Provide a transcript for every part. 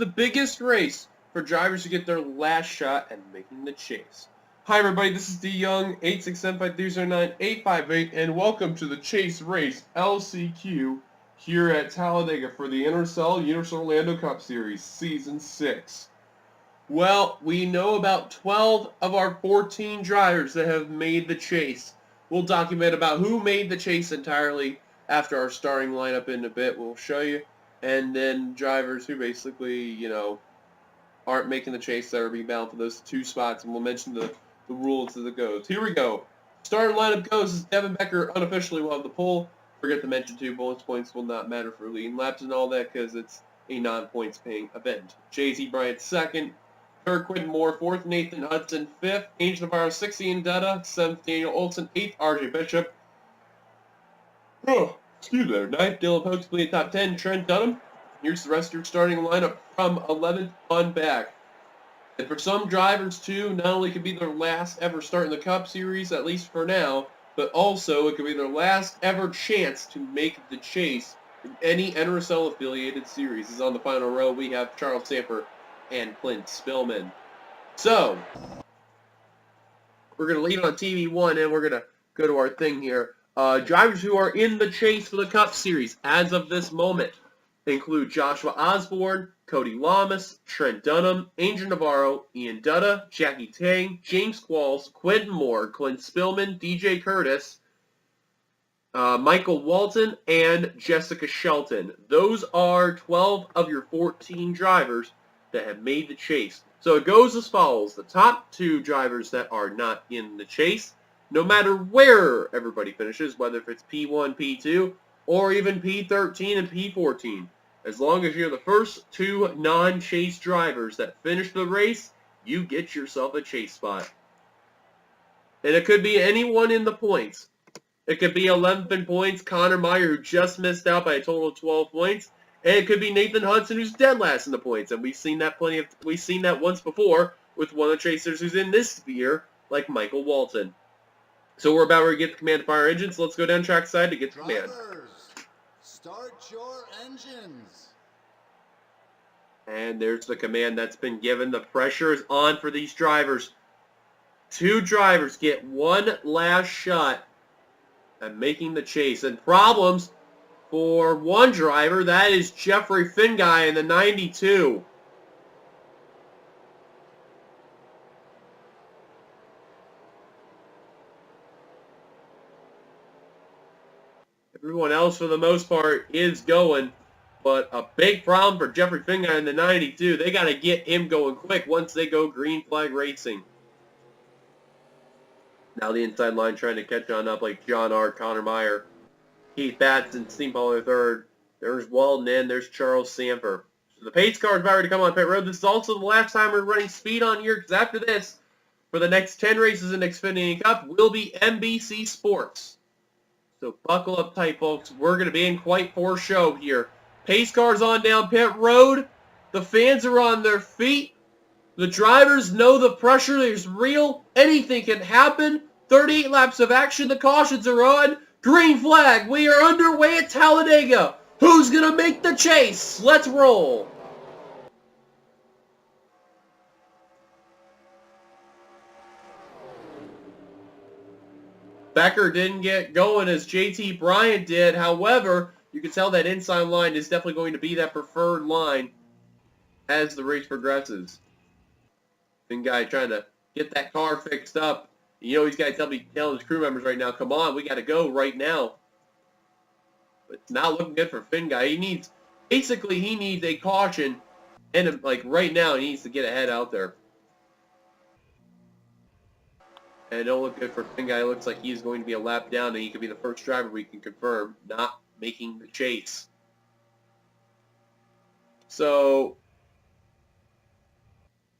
the biggest race for drivers to get their last shot at making the chase. Hi everybody, this is D Young, 867-530-9858, and welcome to the Chase Race LCQ here at Talladega for the NRSL Universal Orlando Cup Series Season 6. Well, we know about 12 of our 14 drivers that have made the chase. We'll document about who made the chase entirely after our starting lineup in a bit. We'll show you. And then drivers who basically, aren't making the chase that are being bound for those two spots. And we'll mention the rules as it goes. Here we go. Starting lineup goes as Devin Becker unofficially will have the pole. Forget to mention too, bonus points will not matter for leading laps and all that because it's a non-points paying event. J.Z. Bryant second. Third, Quentin Moore. Fourth, Nathan Hudson. Fifth, Angel Navarro. 6th, Ian Dutta. 7th, Daniel Olson. 8th, R.J. Bishop. Excuse me. 9th, Dylan Post, completed top 10. Trent Dunham. Here's the rest of your starting lineup from 11th on back. And for some drivers, too, not only could be their last ever start in the Cup Series, at least for now, but also it could be their last ever chance to make the chase in any NRSL-affiliated series. This is on the final row. We have Charles Samper and Clint Spillman. So, we're going to leave on TV1, and we're going to go to our thing here. Drivers who are in the chase for the Cup Series as of this moment include Joshua Osborne, Cody Lamas, Trent Dunham, Angel Navarro, Ian Dutta, Jackie Tang, James Qualls, Quentin Moore, Clint Spillman, DJ Curtis, Michael Walton, and Jessica Shelton. Those are 12 of your 14 drivers that have made the chase. So it goes as follows. The top two drivers that are not in the chase, no matter where everybody finishes, whether if it's P1, P2, or even P13 and P14, as long as you're the first two non-chase drivers that finish the race, you get yourself a chase spot. And it could be anyone in the points. It could be 11th in points, Connor Meyer, who just missed out by a total of 12 points. And it could be Nathan Hudson, who's dead last in the points. And we've seen that once before with one of the chasers who's in this sphere, like Michael Walton. So we're about to get the command to fire engines. So let's go down track side to get the command. Start your engines. And there's the command that's been given. The pressure is on for these drivers. Two drivers get one last shot at making the chase. And problems for one driver, that is Jeffrey Finguy in the 92. Everyone else, for the most part, is going. But a big problem for Jeffrey Finguy in the 92. They got to get him going quick once they go green flag racing. Now the inside line trying to catch on up like John R., Connor Meyer, Keith Batson, Steamballer third. There's Walden and there's Charles Samper. So the pace car is about ready to come on pit road. This is also the last time we're running speed on here because after this, for the next 10 races in the Xfinity Cup, will be NBC Sports. So buckle up tight, folks. We're going to be in quite for show here. Pace cars on down pit road. The fans are on their feet. The drivers know the pressure is real. Anything can happen. 38 laps of action. The cautions are on. Green flag. We are underway at Talladega. Who's going to make the chase? Let's roll. Becker didn't get going as JT Bryant did. However, you can tell that inside line is definitely going to be that preferred line as the race progresses. Finguy trying to get that car fixed up. He's got to tell his crew members right now, come on, we got to go right now. But it's not looking good for Finguy. He needs a caution, and right now he needs to get ahead out there. And it don't look good for Finguy. It looks like he's going to be a lap down, and he could be the first driver we can confirm not making the chase. So,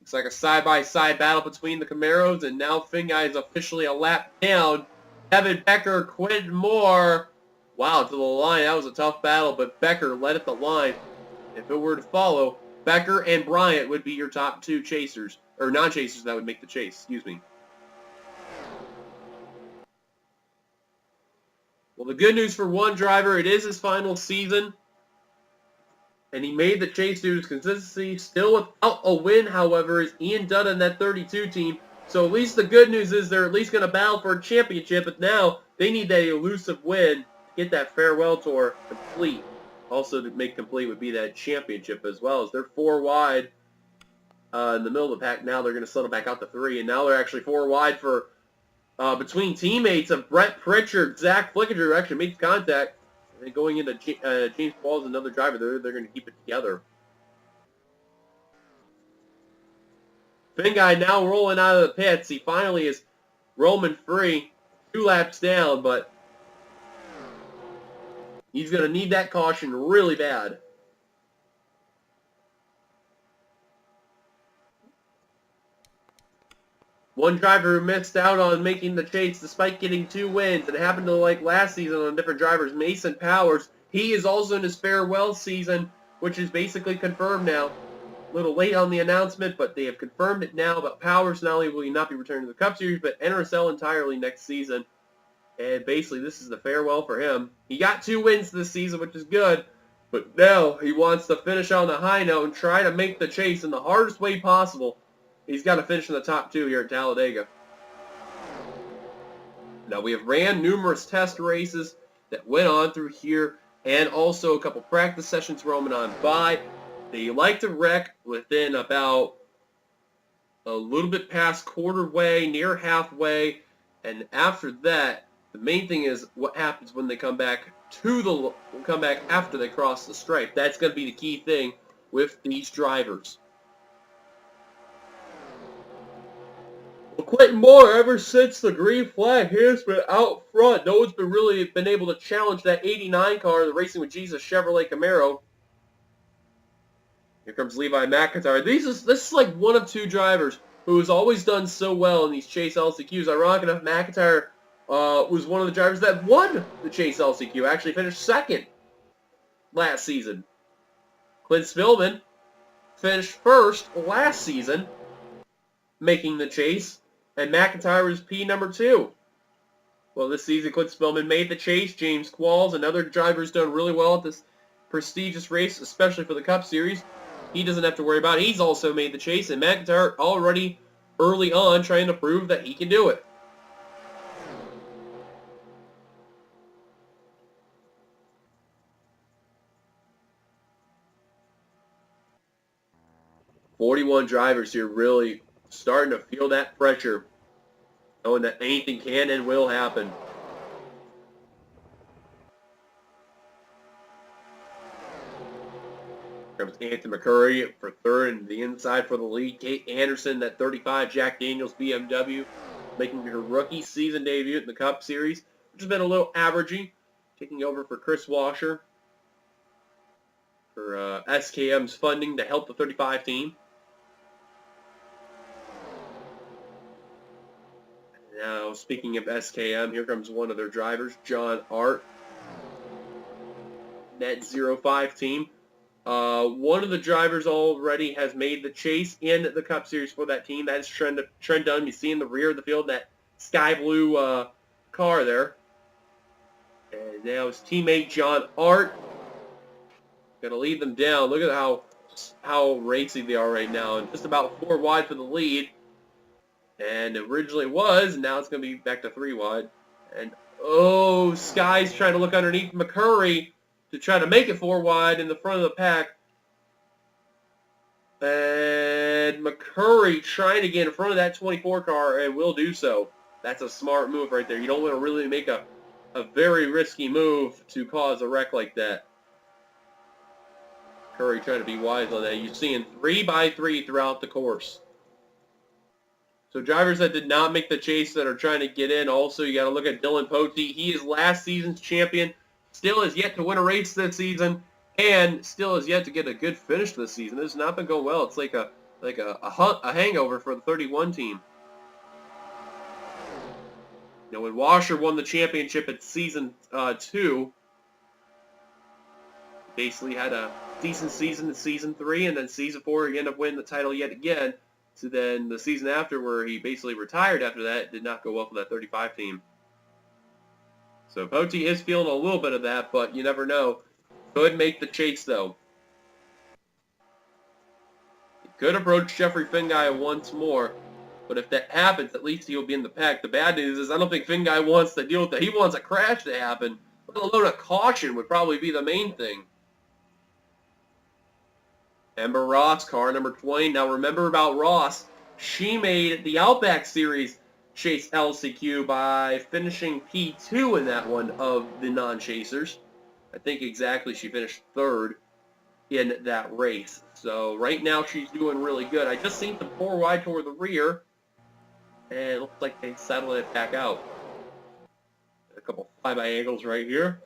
it's like a side-by-side battle between the Camaros, and now Finguy is officially a lap down. Devin Becker, Quentin Moore. Wow, to the line. That was a tough battle, but Becker led at the line. If it were to follow, Becker and Bryant would be your top two chasers, or non-chasers that would make the chase, excuse me. Well, the good news for one driver, it is his final season. And he made the chase due to his consistency. Still without a win, however, is Ian Dunn in that 32 team. So at least the good news is they're at least going to battle for a championship, but now they need that elusive win to get that farewell tour complete. Also to make complete would be that championship as well, as they're 4 wide in the middle of the pack. Now they're going to settle back out to 3, and now they're actually 4 wide for between teammates of Brett Pritchard. Zach Flickinger actually makes contact. And going into James Qualls, another driver, they're going to keep it together. Finn guy now rolling out of the pits. He finally is roaming free. 2 laps down, but he's going to need that caution really bad. One driver who missed out on making the chase despite getting 2 wins. It happened to like last season on different drivers. Mason Powers. He is also in his farewell season, which is basically confirmed now. A little late on the announcement, but they have confirmed it now. But Powers not only will he not be returning to the Cup Series, but NRSL entirely next season. And basically, this is the farewell for him. He got 2 wins this season, which is good. But now he wants to finish on a high note and try to make the chase in the hardest way possible. He's got to finish in the top 2 here at Talladega. Now, we have ran numerous test races that went on through here, and also a couple practice sessions roaming on by. They like to wreck within about a little bit past quarter way, near halfway, and after that, the main thing is what happens when they come back after they cross the stripe. That's going to be the key thing with these drivers. Well, Quentin Moore, ever since the green flag, he has been out front. No one's really been able to challenge that 89 car, the Racing with Jesus Chevrolet Camaro. Here comes Levi McIntyre. This is like one of 2 drivers who has always done so well in these Chase LCQs. Ironic enough, McIntyre was one of the drivers that won the Chase LCQ. Actually finished 2nd last season. Clint Spillman finished 1st last season, making the chase. And McIntyre was P number 2. Well, this season, Clint Spillman made the chase. James Qualls, another driver who's done really well at this prestigious race, especially for the Cup Series. He doesn't have to worry about it. He's also made the chase. And McIntyre already early on trying to prove that he can do it. "41 drivers here really starting to feel that pressure, knowing that anything can and will happen. Comes Anthony McCurry for 3rd and the inside for the lead. Kate Anderson, that 35 Jack Daniels BMW, making her rookie season debut in the Cup Series, which has been a little averaging, taking over for Chris Washer for SKM's funding to help the 35 team. Now, speaking of SKM, here comes one of their drivers, John Art. That 05 team. One of the drivers already has made the chase in the Cup Series for that team. That is Trent Dunn. You see in the rear of the field that sky blue car there. And now his teammate, John Art, going to lead them down. Look at how racy they are right now. And just about 4 wide for the lead. And originally it was, now it's going to be back to 3 wide. And, oh, Sky's trying to look underneath McCurry to try to make it 4 wide in the front of the pack. And McCurry trying to get in front of that 24 car and will do so. That's a smart move right there. You don't want to really make a very risky move to cause a wreck like that. Curry trying to be wise on that. You're seeing 3 by 3 throughout the course. So drivers that did not make the chase that are trying to get in, also you got to look at Dylan Pote. He is last season's champion, still has yet to win a race this season, and still has yet to get a good finish this season. This has not been going well. It's like a hangover for the 31 team. Now, when Washer won the championship at season 2, basically had a decent season in season 3, and then season 4 he ended up winning the title yet again. So then the season after, where he basically retired after that, did not go well for that 35 team. So Pote is feeling a little bit of that, but you never know. Could make the chase, though. Could approach Jeffrey Finguy once more. But if that happens, at least he'll be in the pack. The bad news is I don't think Finguy wants to deal with that. He wants a crash to happen. Let alone a caution would probably be the main thing. Ember Ross, car number 20. Now remember about Ross. She made the Outback Series chase LCQ by finishing P2 in that one of the non-chasers. I think exactly she finished 3rd in that race. So right now she's doing really good. I just seen them 4 wide toward the rear. And it looks like they settled it back out. A couple flyby angles right here.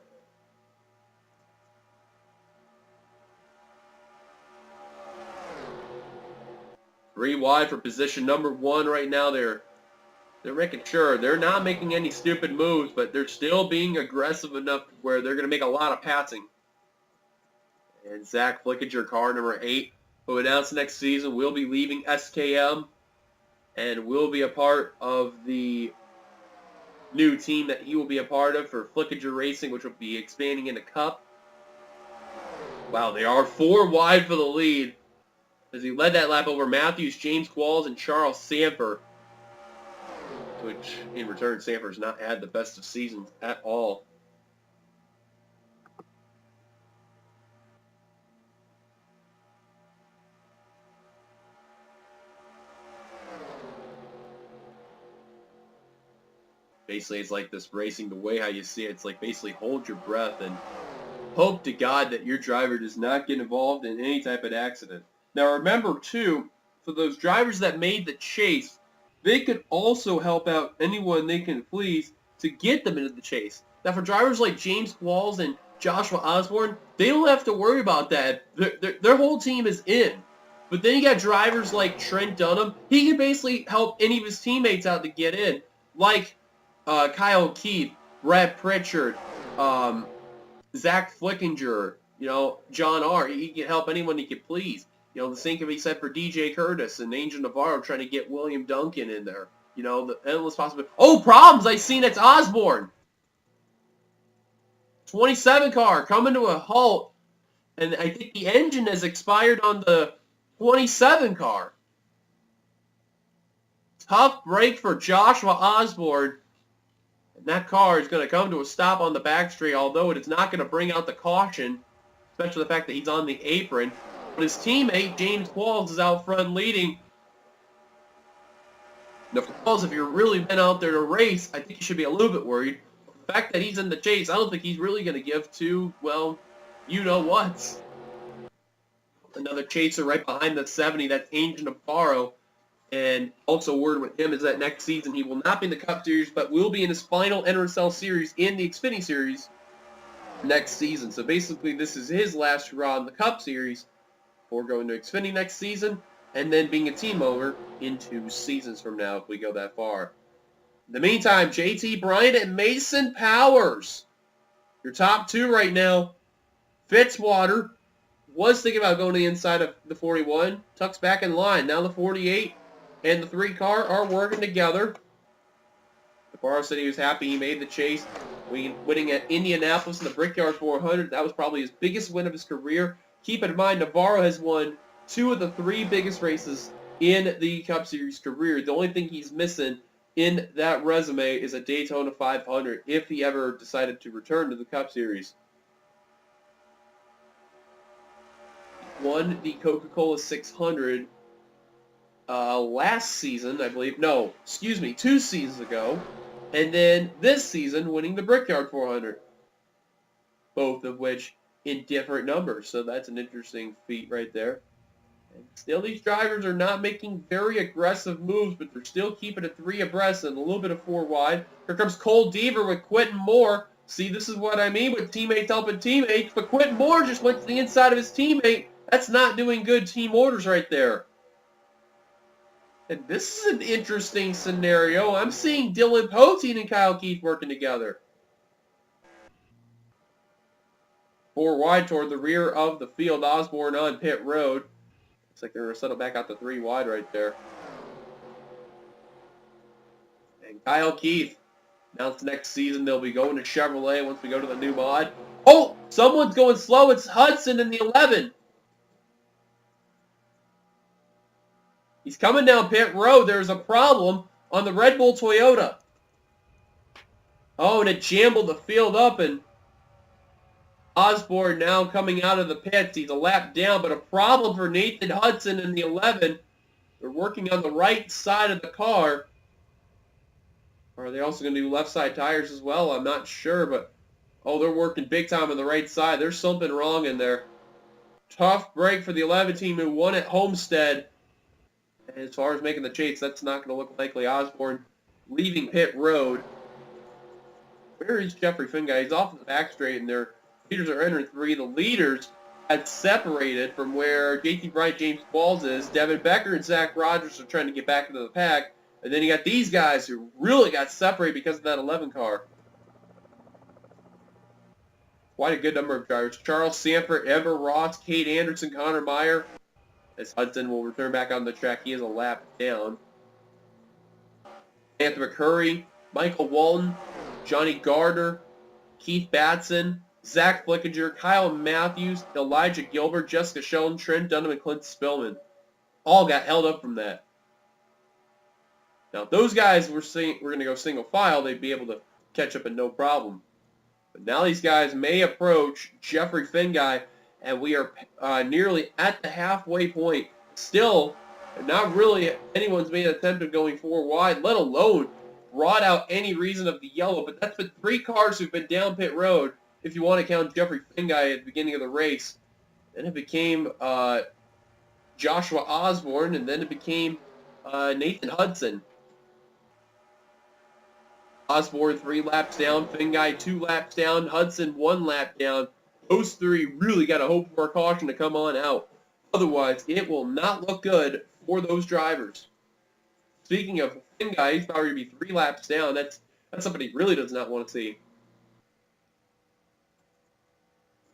Three wide for position number 1 right now. They're making sure they're not making any stupid moves, but they're still being aggressive enough where they're going to make a lot of passing. And Zach Flickinger, car number 8, who announced next season will be leaving SKM and will be a part of the new team that he will be a part of for Flickinger Racing, which will be expanding into Cup. Wow, they are 4 wide for the lead as he led that lap over Matthews, James Qualls, and Charles Samper, which in return Samper's not had the best of seasons at all. Basically, it's like this racing, the way how you see it, it's like basically hold your breath and hope to God that your driver does not get involved in any type of accident. Now remember, too, for those drivers that made the chase, they could also help out anyone they can please to get them into the chase. Now for drivers like James Qualls and Joshua Osborne, they don't have to worry about that. Their whole team is in. But then you got drivers like Trent Dunham. He can basically help any of his teammates out to get in, like Kyle Keith, Brad Pritchard, Zach Flickinger, John R. He can help anyone he can please. The same can be said for DJ Curtis and Angel Navarro trying to get William Duncan in there. The endless possibility. Oh, problems! I seen it's Osborne. 27 car coming to a halt. And I think the engine has expired on the 27 car. Tough break for Joshua Osborne. And that car is going to come to a stop on the back straight, although it is not going to bring out the caution, especially the fact that he's on the apron. But his teammate, James Qualls, is out front leading. Now, Qualls, if you've really been out there to race, I think you should be a little bit worried. The fact that he's in the chase, I don't think he's really going to give to, well, you-know-what. Another chaser right behind the 70, that's Angel Navarro. And also word with him is that next season he will not be in the Cup Series, but will be in his final NRSL Series in the Xfinity Series next season. So basically this is his last hurrah in the Cup Series before going to Xfinity next season, and then being a team owner in 2 seasons from now if we go that far. In the meantime, JT Bryant and Mason Powers, your top 2 right now. Fitzwater was thinking about going to the inside of the 41. Tucks back in line. Now the 48 and the 3 car are working together. Navarro said he was happy he made the chase. Winning at Indianapolis in the Brickyard 400. That was probably his biggest win of his career. Keep in mind, Navarro has won 2 of the 3 biggest races in the Cup Series career. The only thing he's missing in that resume is a Daytona 500 if he ever decided to return to the Cup Series. He won the Coca-Cola 600 last season, I believe. No, excuse me, 2 seasons ago. And then this season winning the Brickyard 400. Both of which in different numbers. So that's an interesting feat right there. And still, these drivers are not making very aggressive moves, but they're still keeping it 3 abreast and a little bit of 4 wide. Here comes Cole Deaver with Quentin Moore. See, this is what I mean with teammates helping teammates. But Quentin Moore just went to the inside of his teammate. That's not doing good team orders right there. And this is an interesting scenario. I'm seeing Dylan Poteen and Kyle Keith working together. 4 wide toward the rear of the field. Osborne on pit road. Looks like they're going to settle back out to 3 wide right there. And Kyle Keith announced next season they'll be going to Chevrolet once we go to the new mod. Oh, someone's going slow. It's Hudson in the 11. He's coming down pit road. There's a problem on the Red Bull Toyota. Oh, and it jambled the field up, and Osborne now coming out of the pits. He's a lap down, but a problem for Nathan Hudson in the 11. They're working on the right side of the car. Are they also going to do left side tires as well? I'm not sure, but oh, they're working big time on the right side. There's something wrong in there. Tough break for the 11 team who won at Homestead. And as far as making the chase, that's not going to look likely. Osborne leaving pit road. Where is Jeffrey Finguy? He's off in the back straight, and their leaders are entering 3. The leaders had separated from where JT Bryant, James Balls is. Devin Becker and Zach Rogers are trying to get back into the pack. And then you got these guys who really got separated because of that 11 car. Quite a good number of drivers. Charles Sanford, Ember Ross, Cade Anderson, Connor Meyer. As Hudson will return back on the track, he is a lap down. Anthony McCurry, Michael Walton, Johnny Gardner, Keith Batson, Zach Flickinger, Kyle Matthews, Elijah Gilbert, Jessica Sheldon, Trent Dunham, and Clint Spillman. All got held up from that. Now, if those guys were going to go single file, they'd be able to catch up and no problem. But now these guys may approach Jeffrey Finguy, and we are nearly at the halfway point. Still, not really anyone's made an attempt of going 4 wide, let alone brought out any reason of the yellow. But that's been 3 cars who've been down pit road, if you want to count Jeffrey Finguy at the beginning of the race. Then it became Joshua Osborne, and then it became Nathan Hudson. Osborne 3 laps down, Finguy 2 laps down, Hudson 1 lap down. Those 3 really got to hope for a caution to come on out. Otherwise, it will not look good for those drivers. Speaking of Finguy, he's probably going to be 3 laps down. That's something he really does not want to see.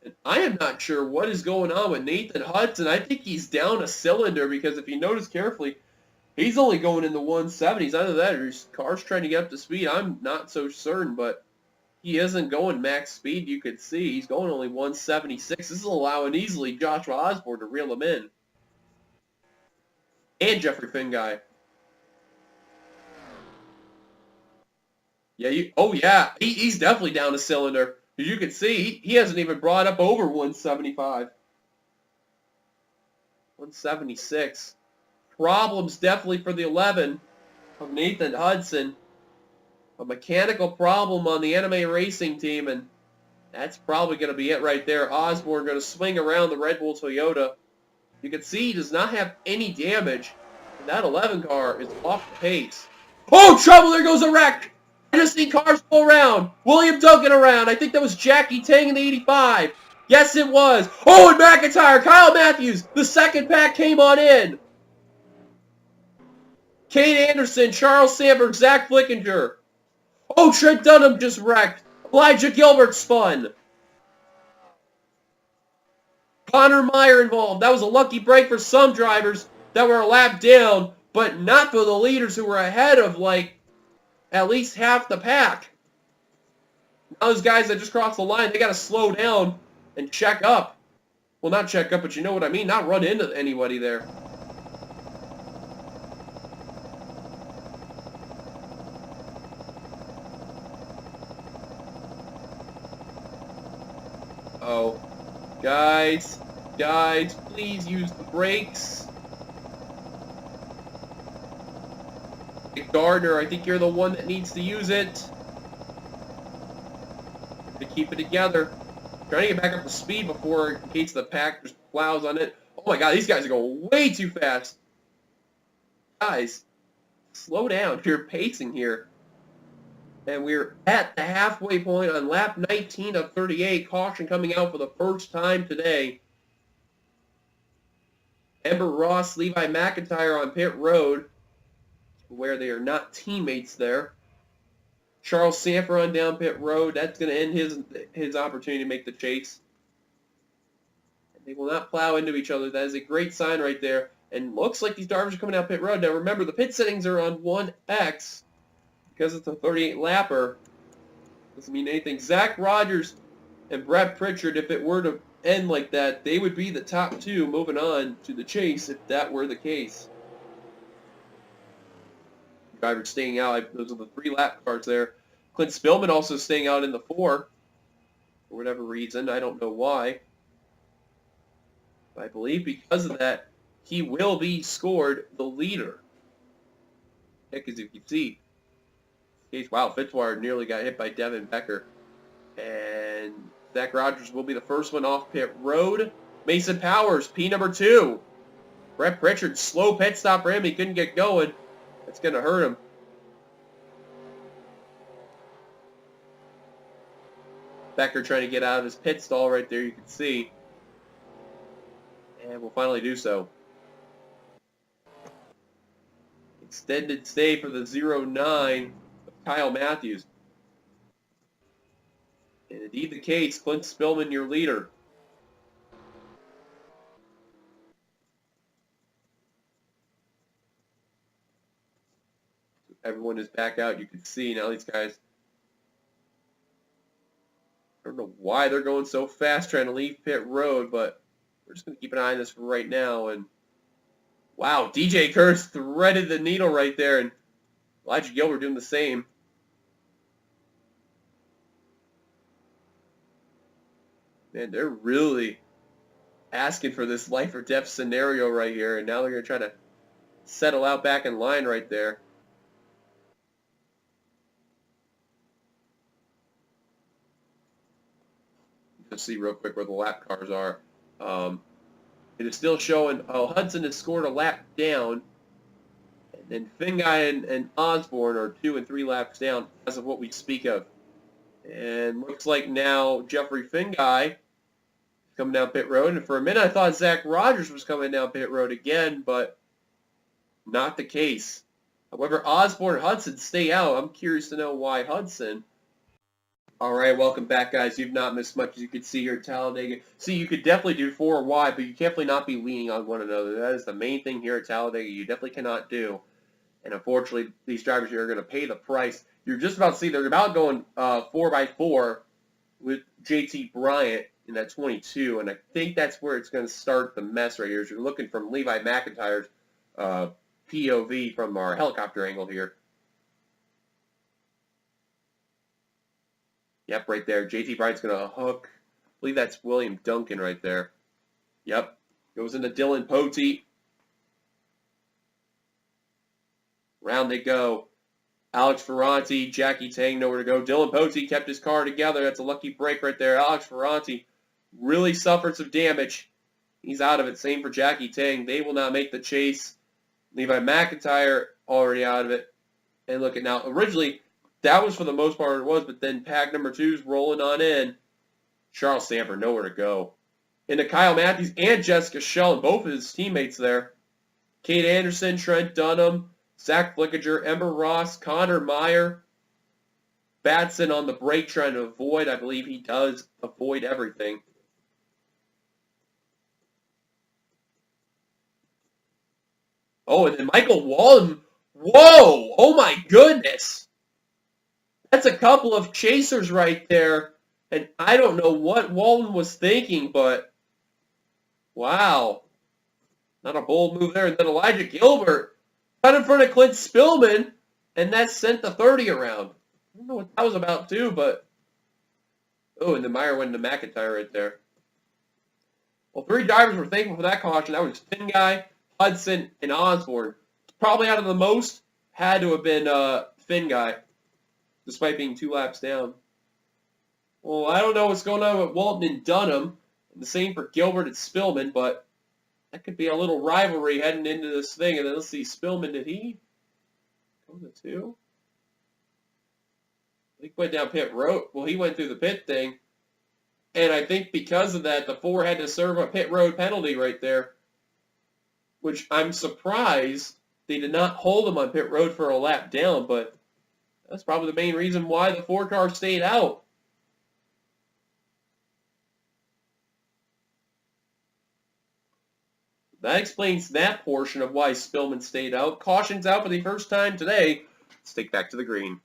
And I am not sure what is going on with Nathan Hudson. I think he's down a cylinder because if you notice carefully, he's only going in the 170s. Either that or his car's trying to get up to speed. I'm not so certain, but he isn't going max speed. You could see he's going only 176. This is allowing easily Joshua Osborne to reel him in. And Jeffrey Finguy. Yeah, he's definitely down a cylinder. As you can see, he hasn't even brought up over 175. 176. Problems definitely for the 11 of Nathan Hudson. A mechanical problem on the Anime Racing team, and that's probably going to be it right there. Osborne going to swing around the Red Bull Toyota. You can see he does not have any damage, and that 11 car is off the pace. Oh, trouble! There goes a wreck! I just seen cars pull around. William Duncan around. I think that was Jackie Tang in the 85. Yes, it was. Oh, and McIntyre, Kyle Matthews. The second pack came on in. Cade Anderson, Charles Sandberg, Zach Flickinger. Oh, Trent Dunham just wrecked. Elijah Gilbert spun. Connor Meyer involved. That was a lucky break for some drivers that were a lap down, but not for the leaders who were ahead of, like, at least half the pack. Now those guys that just crossed the line, they got to slow down and check up. Well, not check up, but you know what I mean. Not run into anybody there. Oh, guys, please use the brakes. Gardner, I think you're the one that needs to use it. To keep it together. Trying to get back up to speed before, in case the pack just plows on it. Oh my god, these guys are going way too fast. Guys, slow down. You're pacing here. And we're at the halfway point on lap 19 of 38. Caution coming out for the first time today. Ember Ross, Levi McIntyre on pit road, where they are not teammates there. Charles Sanford on down pit road. That's going to end his opportunity to make the chase. And they will not plow into each other. That is a great sign right there. And looks like these drivers are coming down pit road. Now remember, the pit settings are on 1X. Because it's a 38 lapper, doesn't mean anything. Zach Rogers and Brett Pritchard, if it were to end like that, they would be the top 2 moving on to the chase if that were the case. drivers staying out. Those are the 3 lap cars there. Clint Spillman also staying out in the 4 for whatever reason. I don't know why. But I believe because of that, he will be scored the leader. Heck, as you can see. Wow, Fitzwater nearly got hit by Devin Becker. And Zach Rogers will be the first one off pit road. Mason Powers, P number 2. Brett Pritchard, slow pit stop for him. He couldn't get going. That's going to hurt him. Becker trying to get out of his pit stall right there, you can see. And will finally do so. Extended stay for the 09 of Kyle Matthews. And indeed the case, Clint Spillman, your leader. Everyone is back out. You can see now these guys, I don't know why they're going so fast trying to leave pit road, but we're just going to keep an eye on this for right now. And wow, DJ Kurtz threaded the needle right there, and Elijah Gilbert doing the same. Man, they're really asking for this life or death scenario right here, and now they're going to try to settle out back in line right there. Let's see real quick where the lap cars are. It is still showing Hudson has scored a lap down, and then Finguy and Osborne are 2 and 3 laps down as of what we speak of. And looks like now Jeffrey Finguy is coming down pit road, and for a minute I thought Zach Rogers was coming down pit road again, but not the case. However, Osborne and Hudson stay out. I'm curious to know why Hudson. All right, welcome back, guys. You've not missed much, as you can see here at Talladega. See, you could definitely do 4 wide, but you definitely not be leaning on one another. That is the main thing here at Talladega you definitely cannot do. And unfortunately, these drivers here are going to pay the price. You're just about to see they're about going 4x4 with JT Bryant in that 22, and I think that's where it's going to start the mess right here. As you're looking from Levi McIntyre's POV from our helicopter angle here. Yep, right there. JT Bryant's going to hook. I believe that's William Duncan right there. Yep. Goes into Dylan Poteet. Round they go. Alex Ferranti, Jackie Tang, nowhere to go. Dylan Poteet kept his car together. That's a lucky break right there. Alex Ferranti really suffered some damage. He's out of it. Same for Jackie Tang. They will not make the chase. Levi McIntyre already out of it. And look at now. Originally, that was for the most part what it was, but then pack number 2's rolling on in. Charles Sanford, nowhere to go. Into Kyle Matthews and Jessica Schell, and both of his teammates there. Kate Anderson, Trent Dunham, Zach Flickinger, Ember Ross, Connor Meyer. Batson on the brake trying to avoid. I believe he does avoid everything. Oh, and then Michael Walden. Whoa! Oh my goodness! That's a couple of chasers right there. And I don't know what Walden was thinking, but wow. Not a bold move there. And then Elijah Gilbert cut in front of Clint Spillman, and that sent the 30 around. I don't know what that was about, too, but... Oh, and then Meyer went into McIntyre right there. Well, 3 drivers were thankful for that caution. That was Finguy, Hudson, and Osborne. Probably out of the most, had to have been Finguy, despite being 2 laps down. Well, I don't know what's going on with Walton and Dunham. And the same for Gilbert and Spillman, but that could be a little rivalry heading into this thing. And then let's see, Spillman, did he go to 2? He went down pit road. Well, he went through the pit thing. And I think because of that, the 4 had to serve a pit road penalty right there. Which I'm surprised they did not hold him on pit road for a lap down, but that's probably the main reason why the 4 car stayed out. That explains that portion of why Spillman stayed out. Caution's out for the first time today. Let's take back to the green.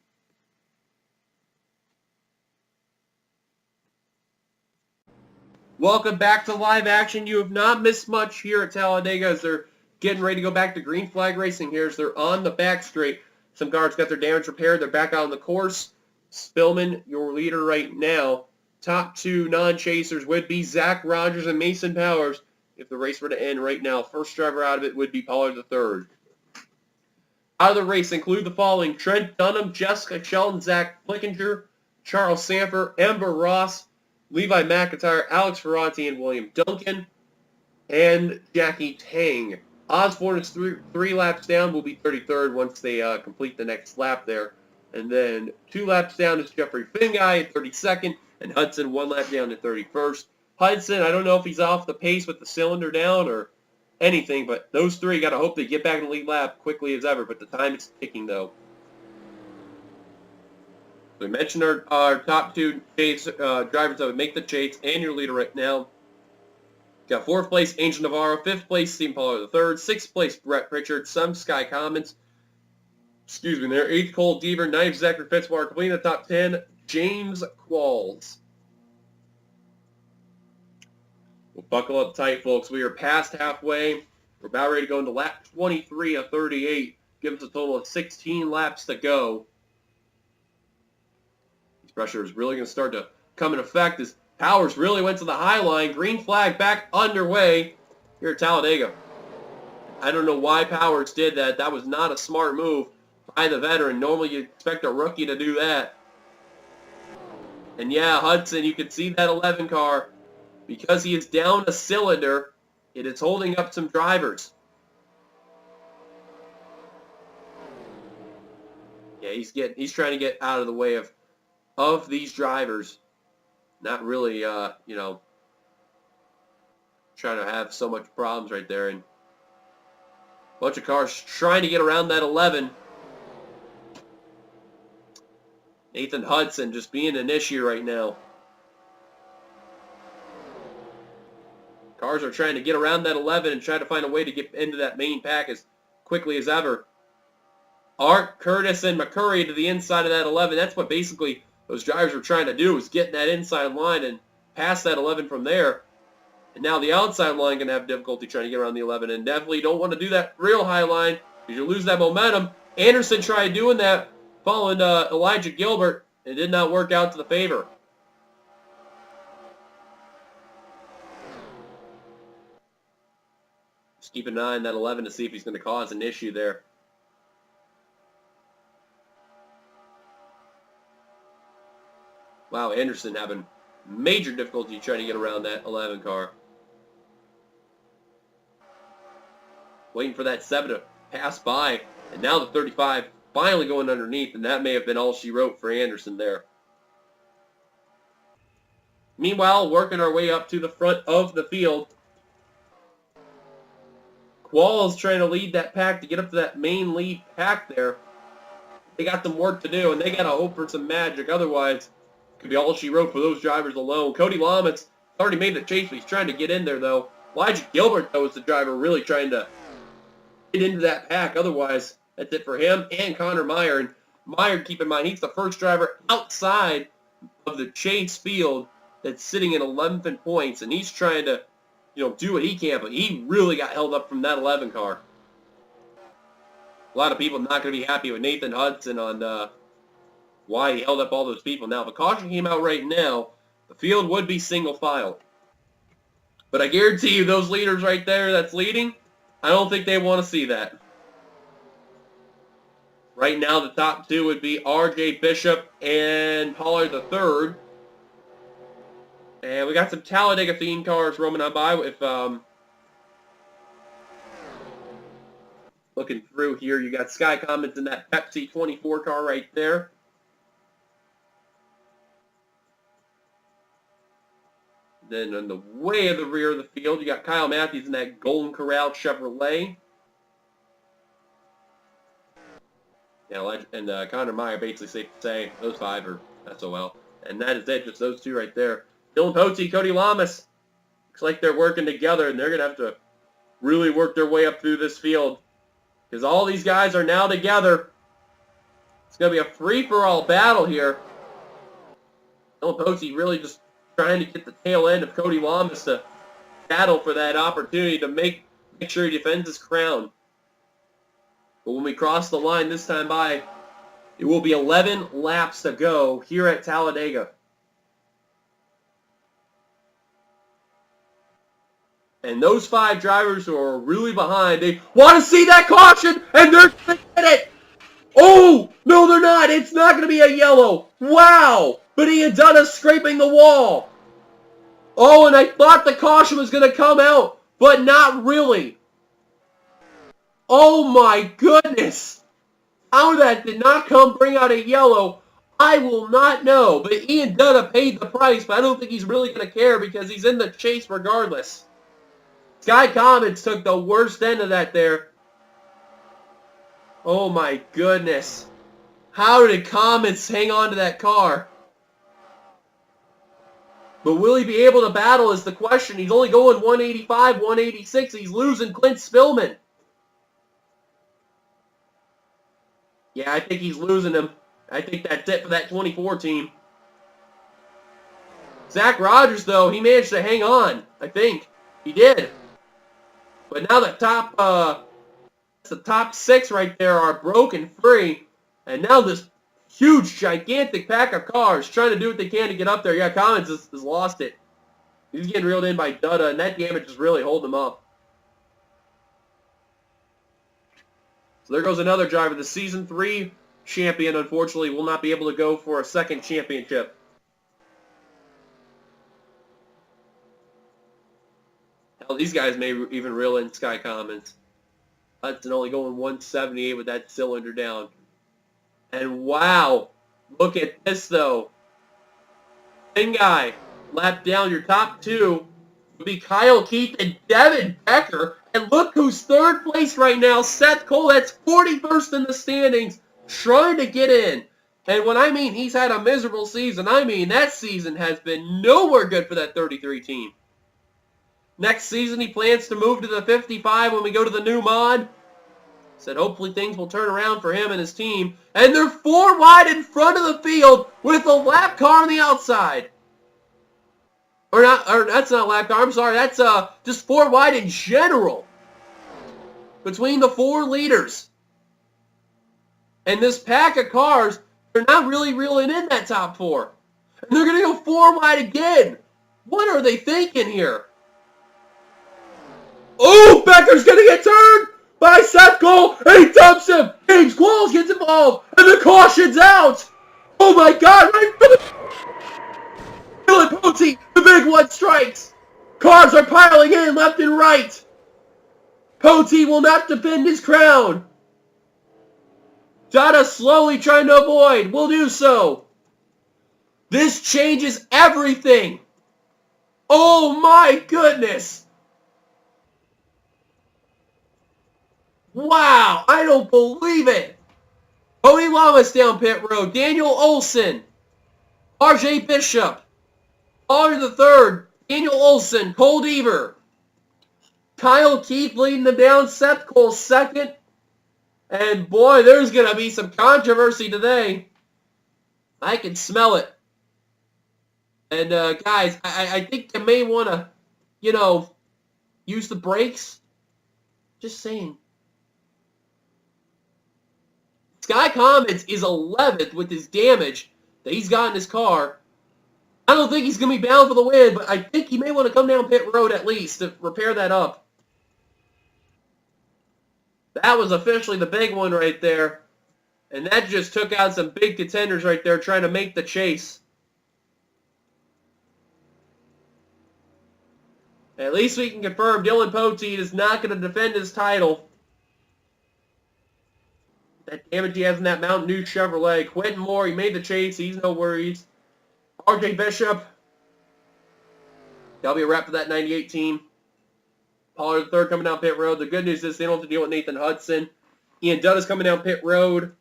Welcome back to live action. You have not missed much here at Talladega as they're getting ready to go back to green flag racing here as they're on the back straight. Some cars got their damage repaired. They're back out on the course. Spillman, your leader right now. Top two non-chasers would be Zach Rogers and Mason Powers. If the race were to end right now, first driver out of it would be Pollard III. Out of the race include the following: Trent Dunham, Jessica Shelton, Zach Flickinger, Charles Sanford, Ember Ross, Levi McIntyre, Alex Ferranti, and William Duncan, and Jackie Tang. Osborne is three laps down, will be 33rd once they complete the next lap there. And then 2 laps down is Jeffrey Finguy at 32nd, and Hudson 1 lap down at 31st. Hudson, I don't know if he's off the pace with the cylinder down or anything, but those three got to hope they get back in the lead lap quickly as ever, but the time is ticking, though. We mentioned our top two chase, drivers that would make the chase, and your leader right now. Got 4th place, Angel Navarro. 5th place, Stephen Pollard III. 6th place, Brett Pritchard. Some Sky Commons. Excuse me there. 8th, Cole Deaver. 9th, Zachary Fitzwater. Completing the top 10, James Qualls. Well, buckle up tight, folks. We are past halfway. We're about ready to go into lap 23 of 38. Give us a total of 16 laps to go. This pressure is really going to start to come in effect as Powers really went to the high line. Green flag back underway here at Talladega. I don't know why Powers did that. That was not a smart move by the veteran. Normally you'd expect a rookie to do that. And yeah, Hudson, you can see that 11 car. Because he is down a cylinder, it is holding up some drivers. Yeah, he's trying to get out of the way of these drivers. Not really, trying to have so much problems right there. And a bunch of cars trying to get around that 11. Nathan Hudson just being an issue right now. Cars are trying to get around that 11 and try to find a way to get into that main pack as quickly as ever. Art, Curtis, and McCurry to the inside of that 11. That's what basically those drivers were trying to do, was get that inside line and pass that 11 from there. And now the outside line going to have difficulty trying to get around the 11. And definitely don't want to do that real high line because you lose that momentum. Anderson tried doing that following Elijah Gilbert. It did not work out to the favor. Just keep an eye on that 11 to see if he's going to cause an issue there. Wow, Anderson having major difficulty trying to get around that 11 car. Waiting for that 7 to pass by. And now the 35 finally going underneath, and that may have been all she wrote for Anderson there. Meanwhile, working our way up to the front of the field. Qualls trying to lead that pack to get up to that main lead pack there. They got some work to do, and they got to hope for some magic. Otherwise, it could be all she wrote for those drivers alone. Cody Lomitz already made the chase, but he's trying to get in there, though. Elijah Gilbert, though, is the driver really trying to get into that pack. Otherwise, that's it for him and Connor Meyer. And Meyer, keep in mind, he's the first driver outside of the chase field that's sitting in 11th points, and he's trying to do what he can, but he really got held up from that 11 car. A lot of people not going to be happy with Nathan Hudson on why he held up all those people. Now, if a caution came out right now, the field would be single file. But I guarantee you those leaders right there that's leading, I don't think they want to see that. Right now, the top two would be R.J. Bishop and Pollard III. And we got some Talladega-themed cars roaming on by. If looking through here, you got Sky Commons in that Pepsi 24 car right there. Then on the way of the rear of the field, you got Kyle Matthews in that Golden Corral Chevrolet. Yeah, and Connor Meyer, basically safe to say, those 5 are SOL. And that is it, just those 2 right there. Dylan Pote, Cody Lamas. Looks like they're working together, and they're going to have to really work their way up through this field. Because all these guys are now together. It's going to be a free-for-all battle here. Dylan Pote really just trying to get the tail end of Cody Lamas to battle for that opportunity to make sure he defends his crown. But when we cross the line this time by, it will be 11 laps to go here at Talladega. And those 5 drivers who are really behind, they want to see that caution, and they're going to get it. Oh, no, they're not. It's not going to be a yellow. Wow. But he had done a scraping the wall. Oh, and I thought the caution was going to come out, but not really. Oh, my goodness. How that did not bring out a yellow, I will not know. But Ian Dunna paid the price, but I don't think he's really going to care because he's in the chase regardless. Sky Comets took the worst end of that there. Oh my goodness. How did Comets hang on to that car? But will he be able to battle is the question. He's only going 185, 186. He's losing Clint Spillman. Yeah, I think he's losing him. I think that's it for that 24 team. Zach Rogers, though, he managed to hang on. I think. He did. But now the top 6 right there are broken free. And now this huge, gigantic pack of cars trying to do what they can to get up there. Yeah, Collins has lost it. He's getting reeled in by Dutta, and that damage is really holding him up. So there goes another driver. The Season 3 champion, unfortunately, will not be able to go for a second championship. Hell, these guys may even reel in Sky Commons. Hudson only going 178 with that cylinder down. And wow, look at this though. Same guy, lap down your top 2 would be Kyle Keith and Devin Becker. And look who's 3rd place right now, Seth Cole. That's 41st in the standings, trying to get in. And when I mean he's had a miserable season, I mean that season has been nowhere good for that 33 team. Next season he plans to move to the 55 when we go to the new mod. Said hopefully things will turn around for him and his team. And they're 4 wide in front of the field with a lap car on the outside. Or that's not a lap car, I'm sorry. That's just 4 wide in general. Between the 4 leaders. And this pack of cars, they're not really reeling in that top 4. And they're going to go 4 wide again. What are they thinking here? Oh, Becker's going to get turned by Seth Cole, and he dumps him. James Qualls gets involved, and the caution's out. Oh my God, right for the... Dylan Pote, the big one strikes. Cars are piling in left and right. Pote will not defend his crown. Dada slowly trying to avoid, will do so. This changes everything. Oh my goodness. Wow, I don't believe it. Cody Lamas down pit road. Daniel Olson. RJ Bishop. Pollard III. Daniel Olson. Cole Deaver. Kyle Keith leading them down. Seth Cole second. And boy, there's going to be some controversy today. I can smell it. And guys, I think you may want to, use the brakes. Just saying. Sky Comets is 11th with his damage that he's got in his car. I don't think he's going to be bound for the win, but I think he may want to come down pit road at least to repair that up. That was officially the big one right there. And that just took out some big contenders right there trying to make the chase. At least we can confirm Dylan Pote is not going to defend his title. That damage he has in that Mountain Dew Chevrolet. Quentin Moore, he made the chase. He's no worries. RJ Bishop. That'll be a wrap for that 98 team. Pollard III coming down pit road. The good news is they don't have to deal with Nathan Hudson. Ian Dunn is coming down pit road.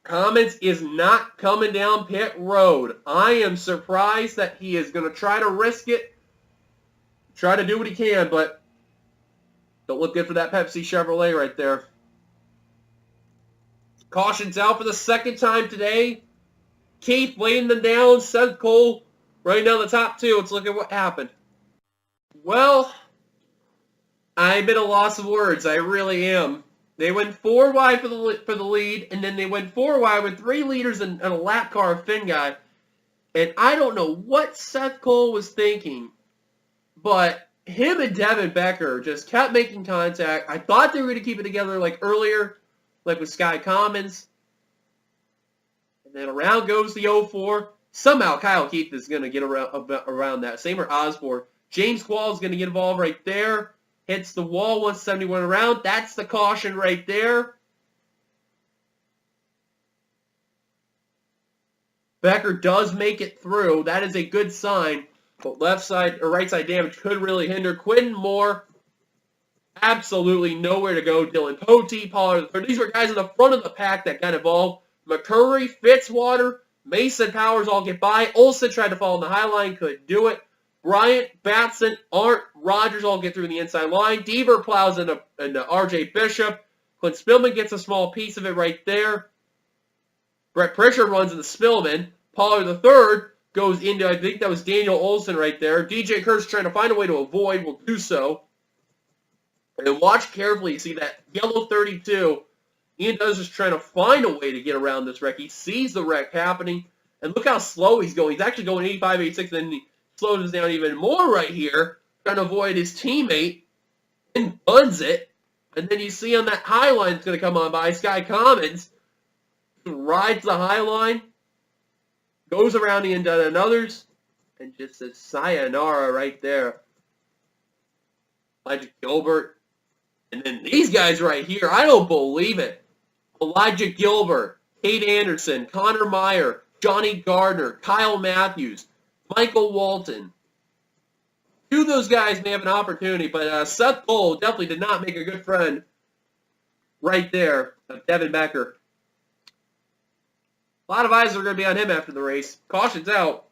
Comets is not coming down pit road. I am surprised that he is going to try to risk it. Try to do what he can, but don't look good for that Pepsi Chevrolet right there. Caution's out for the second time today. Keith laying them down. Seth Cole right now the top 2. Let's look at what happened. Well, I'm at a loss of words. I really am. They went 4 wide for the lead, and then they went 4 wide with 3 leaders and a lap car of Finn guy. And I don't know what Seth Cole was thinking, but him and Devin Becker just kept making contact. I thought they were going to keep it together like earlier, like with Sky Commons. And then around goes the 0-4. Somehow Kyle Keith is going to get around that. Same for Osborne. James Quall is going to get involved right there. Hits the wall 171 around. That's the caution right there. Becker does make it through. That is a good sign. But left side or right side damage could really hinder. Quinn Moore, absolutely nowhere to go. Dylan Pote, Pollard III. These were guys in the front of the pack that got involved. McCurry, Fitzwater, Mason Powers all get by. Olsen tried to fall on the high line, couldn't do it. Bryant, Batson, Arndt, Rogers all get through the inside line. Deaver plows into RJ Bishop. Clint Spillman gets a small piece of it right there. Brett Pritchard runs into Spillman. Pollard III goes into, I think that was Daniel Olsen right there. DJ Kurtz trying to find a way to avoid, will do so. And watch carefully, see that yellow 32. Ian Does is trying to find a way to get around this wreck. He sees the wreck happening. And look how slow he's going. He's actually going 85, 86, and then he slows us down even more right here, trying to avoid his teammate, and buns it. And then you see on that high line that's going to come on by, Sky Commons rides the high line, goes around the Induna and others, and just says sayonara right there. Elijah Gilbert. And then these guys right here, I don't believe it. Elijah Gilbert, Kate Anderson, Connor Meyer, Johnny Gardner, Kyle Matthews, Michael Walton. Two of those guys may have an opportunity, but Seth Cole definitely did not make a good friend right there of Devin Becker. A lot of eyes are going to be on him after the race. Caution's out.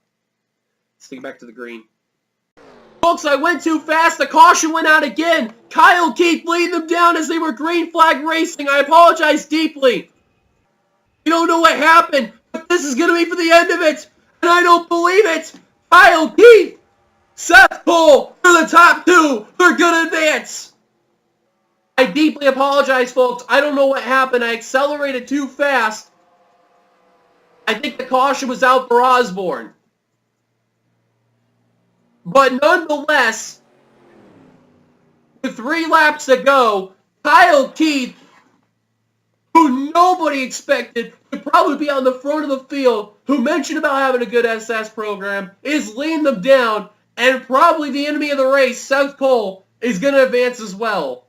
Let's take it back to the green. Folks, I went too fast. The caution went out again. Kyle Keith leading them down as they were green flag racing. I apologize deeply. We don't know what happened, but this is going to be for the end of it. And I don't believe it. Kyle Keith, Seth Cole for the top two. They're going to advance. I deeply apologize, folks. I don't know what happened. I accelerated too fast. I think the caution was out for Osborne. But nonetheless, with 3 laps to go, Kyle Keith, who nobody expected to probably be on the front of the field, who mentioned about having a good SS program, is leading them down, and probably the enemy of the race, Seth Cole, is going to advance as well.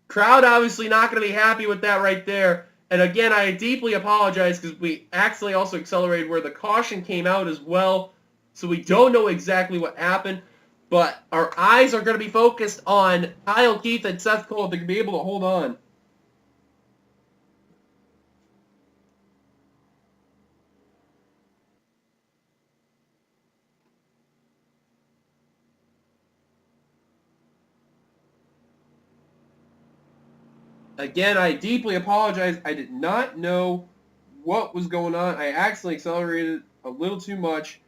Crowd obviously not going to be happy with that right there. And again, I deeply apologize because we actually also accelerated where the caution came out as well. So we don't know exactly what happened. But our eyes are going to be focused on Kyle Keith and Seth Cole to be able to hold on. Again, I deeply apologize. I did not know what was going on. I accidentally accelerated a little too much.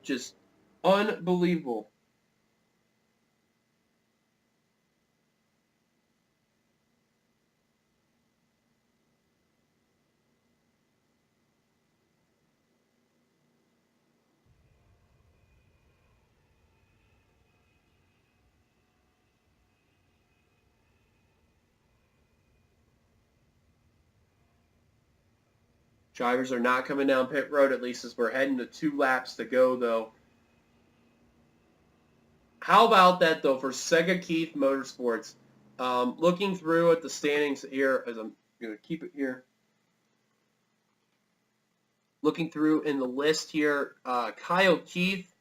Just unbelievable. Drivers are not coming down pit road, at least as we're heading to 2 laps to go, though. How about that, though, for Sega Keith Motorsports? Looking through at the standings here, as I'm going to keep it here. Looking through in the list here, Kyle Keith,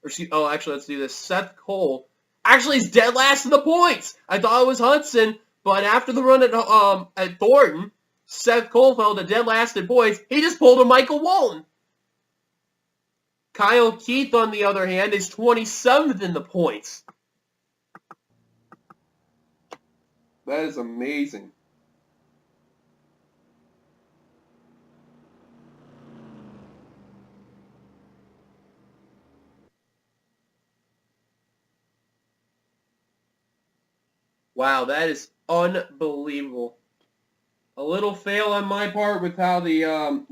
actually, let's do this. Seth Cole actually is dead last in the points. I thought it was Hudson, but after the run at Thornton, Seth Cole fell to dead last in points. He just pulled a Michael Walton. Kyle Keith, on the other hand, is 27th in the points. That is amazing. Wow, that is unbelievable. A little fail on my part with how the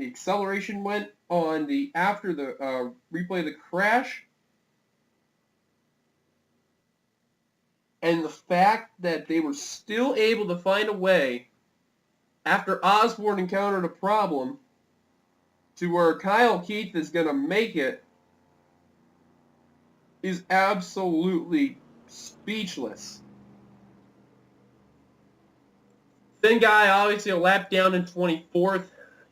acceleration went on the after the replay of the crash. And the fact that they were still able to find a way after Osborne encountered a problem to where Kyle Keith is going to make it is absolutely speechless. Thin guy, obviously a lap down in 24th.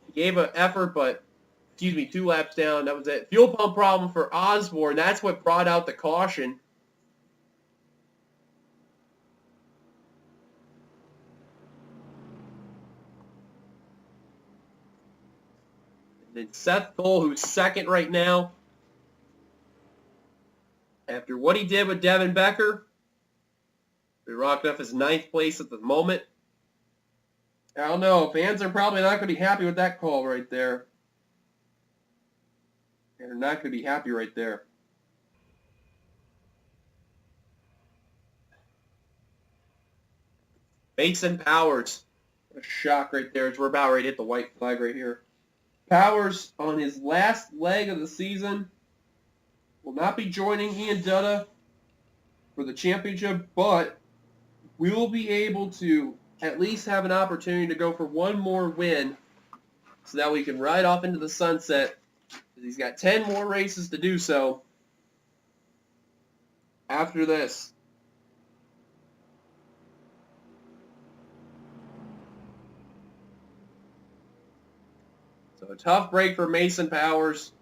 He gave an effort, but, 2 laps down. That was it. Fuel pump problem for Osborne. That's what brought out the caution. And then Seth Cole, who's second right now. After what he did with Devin Becker, we rocked up his 9th place at the moment. I don't know. Fans are probably not going to be happy with that call right there. They're not going to be happy right there. Mason Powers. What a shock right there as we're about ready to hit the white flag right here. Powers, on his last leg of the season, will not be joining Ian Dutta for the championship, but we will be able to at least have an opportunity to go for one more win so that we can ride off into the sunset. He's got 10 more races to do so after this. So a tough break for Mason Powers.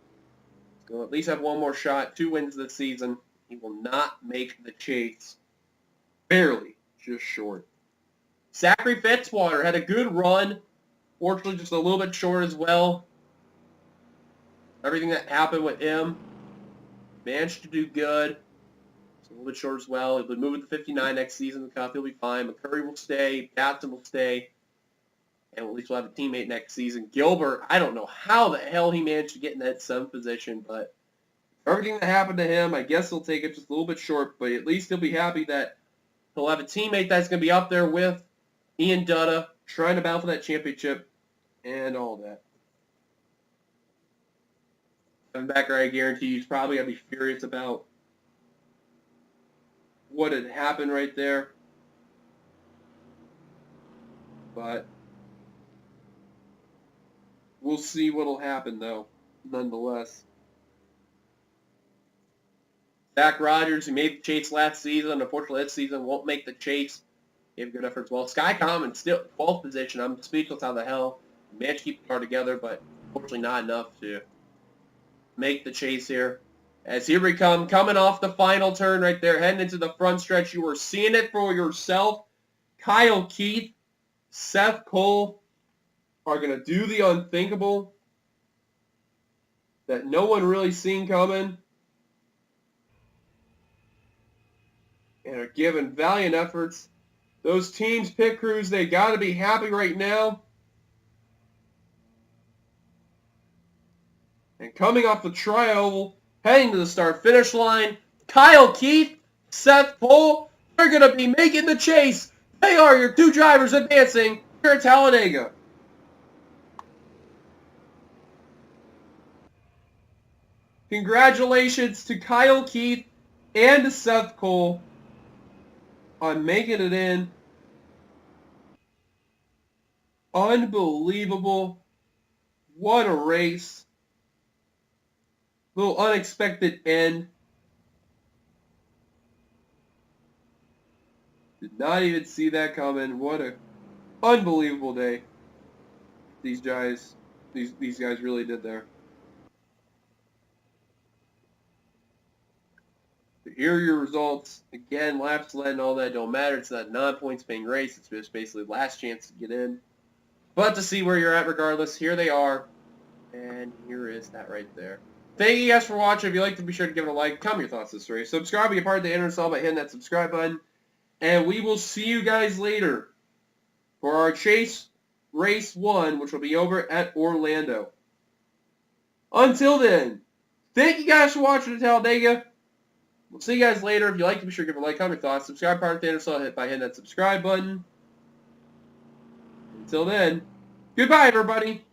He's going to at least have one more shot, 2 wins this season. He will not make the chase. Barely, just short. Zachary Fitzwater had a good run. Fortunately, just a little bit short as well. Everything that happened with him, managed to do good. Just a little bit short as well. He'll be moving to 59 next season. The Cup, he'll be fine. McCurry will stay. Batson will stay. And at least we'll have a teammate next season. Gilbert, I don't know how the hell he managed to get in that 7th position, but everything that happened to him, I guess he'll take it just a little bit short, but at least he'll be happy that he'll have a teammate that's going to be up there with Ian Dutta, trying to battle for that championship, and all that. Kevin Becker, I guarantee he's probably going to be furious about what had happened right there. But we'll see what will happen, though, nonetheless. Zach Rogers, who made the chase last season, unfortunately this season won't make the chase. Gave a good effort as well. Sky Common still 12th position. I'm speechless how the hell he managed to keep the car together, but unfortunately not enough to make the chase here. As here we come, coming off the final turn right there, heading into the front stretch. You were seeing it for yourself. Kyle Keith, Seth Cole are going to do the unthinkable that no one really seen coming. And are giving valiant efforts. Those teams, pit crews, they got to be happy right now. And coming off the tri-oval, heading to the start-finish line, Kyle Keith, Seth Cole, they're going to be making the chase. They are your 2 drivers advancing here at Talladega. Congratulations to Kyle Keith and to Seth Cole on making it in. Unbelievable. What a race. Little unexpected end. Did not even see that coming. What a unbelievable day. These guys really did there. Here are your results. Again, laps led and all that don't matter. It's not a non-points paying race. It's just basically last chance to get in. But to see where you're at regardless, here they are. And here is that right there. Thank you guys for watching. If you liked it, be sure to give it a like. Comment your thoughts this race. Subscribe, be a part of the NRSL by hitting that subscribe button. And we will see you guys later for our Chase Race 1, which will be over at We'll see you guys later. If you liked it, be sure to give a like, comment your thoughts. Subscribe part of the NRSL by hitting that subscribe button. Until then, goodbye, everybody.